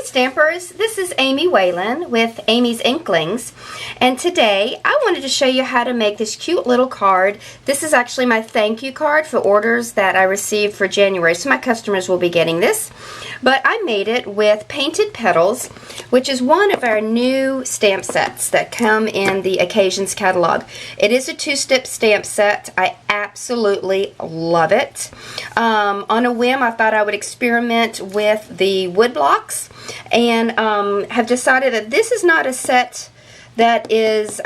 Stampers, this is Amy Whalen with Amy's Inklings, and today I wanted to show you how to make this cute little card. This is actually my thank you card for orders that I received for January, so my customers will be getting this. But I made it with Painted Petals, which is one of our new stamp sets that come in the Occasions catalog. It is a two-step stamp set. I absolutely love it. On a whim, I thought I would experiment with the wood blocks, and have decided that this is not a set that is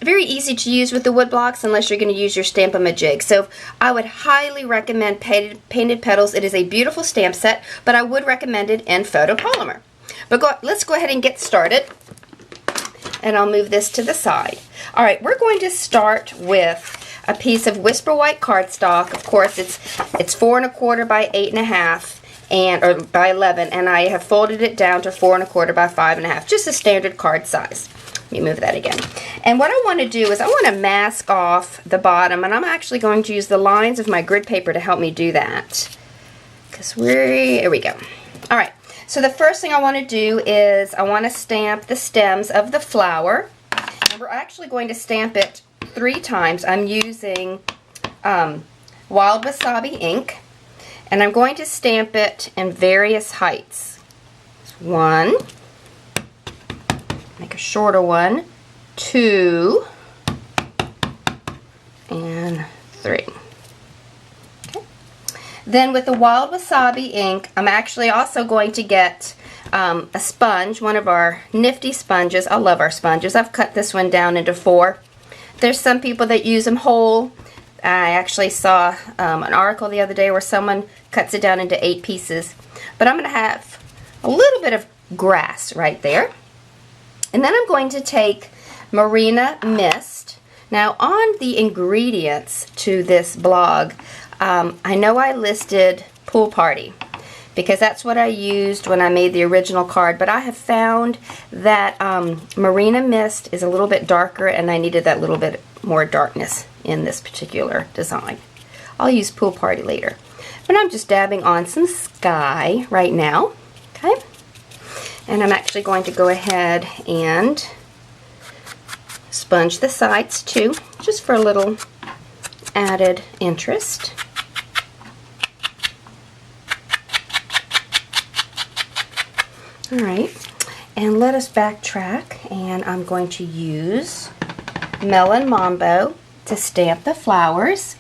very easy to use with the wood blocks unless you're going to use your Stampin' Up jig. So I would highly recommend Painted Petals. It is a beautiful stamp set, but I would recommend it in photopolymer. But let's go ahead and get started, and I'll move this to the side. Alright, we're going to start with a piece of Whisper White cardstock. Of course, it's 4 1/4 by 8 1/2. Or by 11, and I have folded it down to 4 1/4 by 5 1/2, just a standard card size. Let me move that again. And what I want to do is I want to mask off the bottom, and I'm actually going to use the lines of my grid paper to help me do that. Here we go. All right, so the first thing I want to do is I want to stamp the stems of the flower. And we're actually going to stamp it 3 times. I'm using Wild Wasabi ink. And I'm going to stamp it in various heights. 1, make a shorter one, 2, and 3. Okay. Then with the Wild Wasabi ink, I'm actually also going to get a sponge, one of our nifty sponges. I love our sponges. I've cut this one down into 4. There's some people that use them whole. I actually saw an article the other day where someone cuts it down into 8 pieces. But I'm going to have a little bit of grass right there. And then I'm going to take Marina Mist. Now on the ingredients to this blog, I know I listed Pool Party because that's what I used when I made the original card. But I have found that Marina Mist is a little bit darker, and I needed that little bit more darkness in this particular design. I'll use Pool Party later. But I'm just dabbing on some sky right now. Okay? And I'm actually going to go ahead and sponge the sides too, just for a little added interest. Alright, and let us backtrack, and I'm going to use Melon Mambo to stamp the flowers.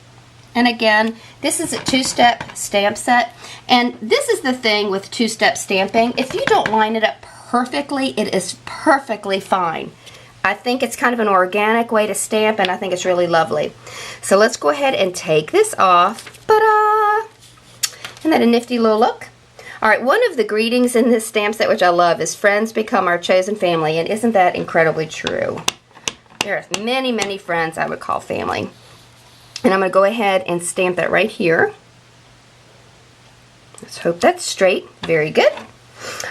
And again, this is a 2-step stamp set, and this is the thing with 2-step stamping. If you don't line it up perfectly, it is perfectly fine. I think it's kind of an organic way to stamp, and I think it's really lovely. So let's go ahead and take this off. Ta-da! Isn't that a nifty little look? Alright, one of the greetings in this stamp set, which I love, is friends become our chosen family, and isn't that incredibly true? There are many, many friends I would call family. And I'm going to go ahead and stamp that right here. Let's hope that's straight. Very good.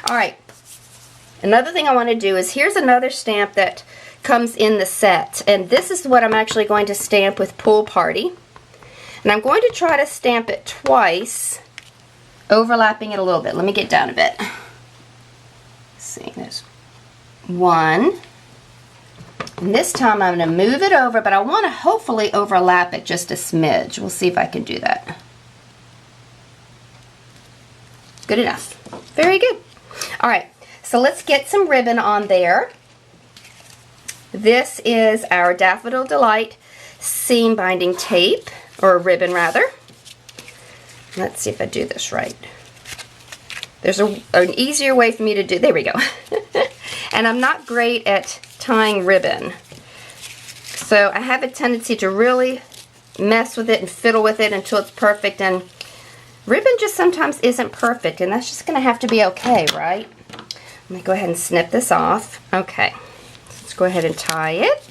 Alright, another thing I want to do is, here's another stamp that comes in the set. And this is what I'm actually going to stamp with Pool Party. And I'm going to try to stamp it twice, overlapping it a little bit. Let me get down a bit. Let's see, there's 1. And this time I'm going to move it over, but I want to hopefully overlap it just a smidge. We'll see if I can do that. Good enough. Very good. Alright, so let's get some ribbon on there. This is our Daffodil Delight seam binding tape, or ribbon rather. Let's see if I do this right. There's an easier way for me to do. There we go. And I'm not great at tying ribbon, so I have a tendency to really mess with it and fiddle with it until it's perfect, and ribbon just sometimes isn't perfect, and that's just going to have to be okay, right? Let me go ahead and snip this off. Okay, let's go ahead and tie it.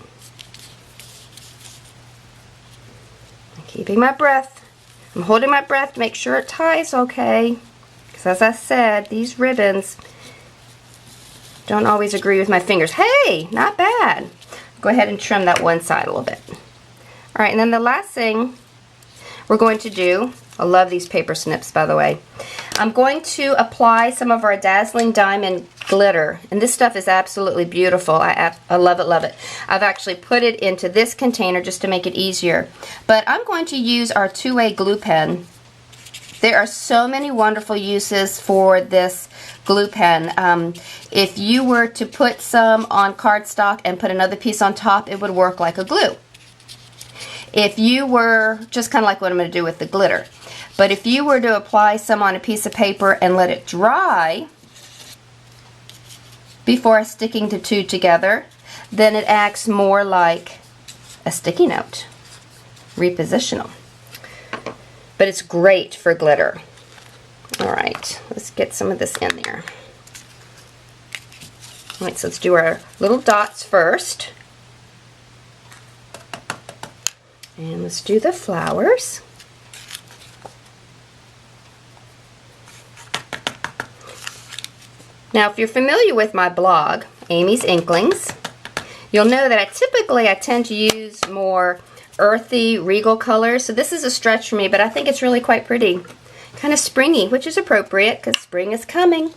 I'm keeping my breath. I'm holding my breath to make sure it ties okay, because as I said, these ribbons don't always agree with my fingers. Hey, not bad. Go ahead and trim that one side a little bit. Alright, and then the last thing we're going to do I love these paper snips, by the way. I'm going to apply some of our Dazzling Diamond glitter, and this stuff is absolutely beautiful. I love it, love it. I've actually put it into this container just to make it easier. But I'm going to use our two-way glue pen. There are so many wonderful uses for this glue pen. If you were to put some on cardstock and put another piece on top, it would work like a glue. If you were, just kind of like what I'm going to do with the glitter, but if you were to apply some on a piece of paper and let it dry before sticking the two together, then it acts more like a sticky note, repositional. But it's great for glitter. Alright, let's get some of this in there. Alright, so let's do our little dots first. And let's do the flowers. Now, if you're familiar with my blog, Amy's Inklings, you'll know that I tend to use more earthy, regal colors. So this is a stretch for me, but I think it's really quite pretty. Kind of springy, which is appropriate because spring is coming.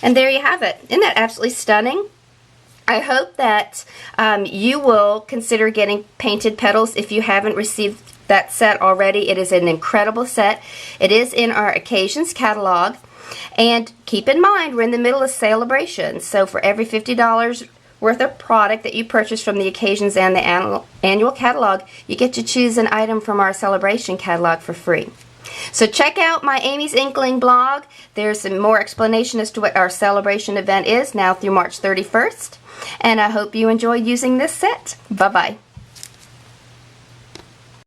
And there you have it. Isn't that absolutely stunning? I hope that you will consider getting Painted Petals if you haven't received that set already. It is an incredible set. It is in our Occasions catalog. And keep in mind, we're in the middle of celebration. So for every $50 worth of product that you purchase from the Occasions and the annual catalog, you get to choose an item from our celebration catalog for free. So check out my Amy's Inkling blog. There's some more explanation as to what our celebration event is now through March 31st. And I hope you enjoy using this set. Bye-bye.